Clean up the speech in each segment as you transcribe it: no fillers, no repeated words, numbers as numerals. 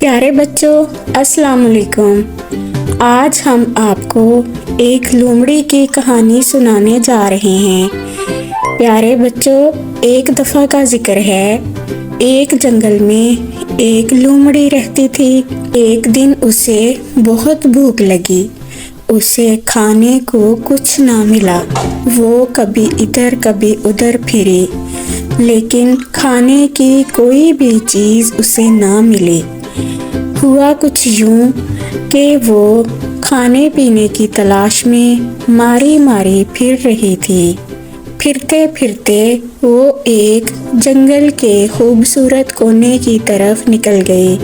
प्यारे बच्चों, अस्सलाम वालेकुम। आज हम आपको एक लोमड़ी की कहानी सुनाने जा रहे हैं। प्यारे बच्चों, एक दफ़ा का जिक्र है। एक जंगल में एक लोमड़ी रहती थी। एक दिन उसे बहुत भूख लगी। उसे खाने को कुछ ना मिला। वो कभी इधर कभी उधर फिरी, लेकिन खाने की कोई भी चीज़ उसे ना मिली। हुआ कुछ यूं कि वो खाने पीने की तलाश में मारी मारी फिर रही थी। फिरते फिरते वो एक जंगल के खूबसूरत कोने की तरफ निकल गई।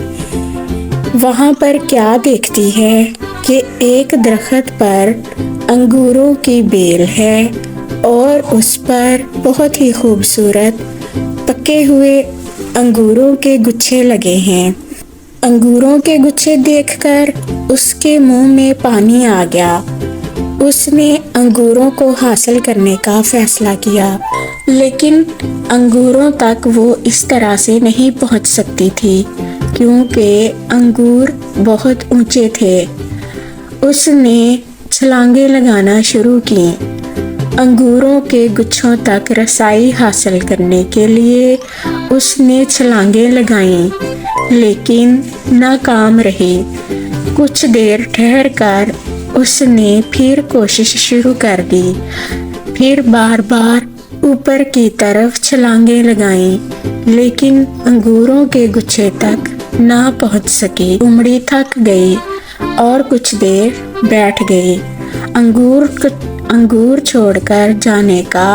वहाँ पर क्या देखती है कि एक दरख्त पर अंगूरों की बेल है और उस पर बहुत ही खूबसूरत पके हुए अंगूरों के गुच्छे लगे हैं। अंगूरों के गुच्छे देखकर उसके मुंह में पानी आ गया। उसने अंगूरों को हासिल करने का फैसला किया, लेकिन अंगूरों तक वो इस तरह से नहीं पहुंच सकती थी क्योंकि अंगूर बहुत ऊंचे थे। उसने छलांगे लगाना शुरू की। अंगूरों के गुच्छों तक रसाई हासिल करने के लिए उसने छलांगे लगाईं, लेकिन नाकाम रही। कुछ देर ठहर कर उसने फिर कोशिश शुरू कर दी। फिर बार बार ऊपर की तरफ छलांगे लगाईं, लेकिन अंगूरों के गुच्छे तक ना पहुंच सकी। लोमड़ी थक गई और कुछ देर बैठ गई। अंगूर छोड़कर जाने का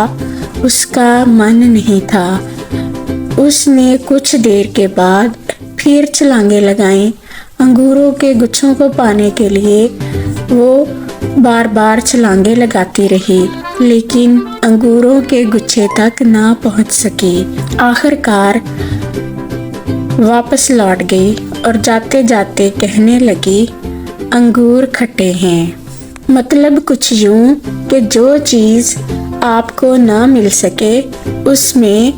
उसका मन नहीं था। उसने कुछ देर के बाद फिर छलांगे लगाईं। अंगूरों के गुच्छों को पाने के लिए वो बार बार छलांगे लगाती रही, लेकिन अंगूरों के गुच्छे तक ना पहुंच सकी। आखिरकार वापस लौट गई और जाते जाते कहने लगी, अंगूर खट्टे हैं। मतलब कुछ यूं कि जो चीज़ आपको ना मिल सके उसमें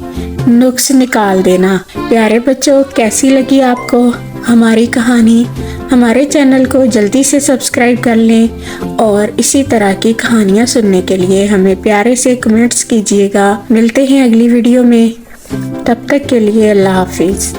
नुक्स निकाल देना। प्यारे बच्चों, कैसी लगी आपको हमारी कहानी? हमारे चैनल को जल्दी से सब्सक्राइब कर लें और इसी तरह की कहानियाँ सुनने के लिए हमें प्यारे से कमेंट्स कीजिएगा। मिलते हैं अगली वीडियो में, तब तक के लिए अल्लाह हाफिज़।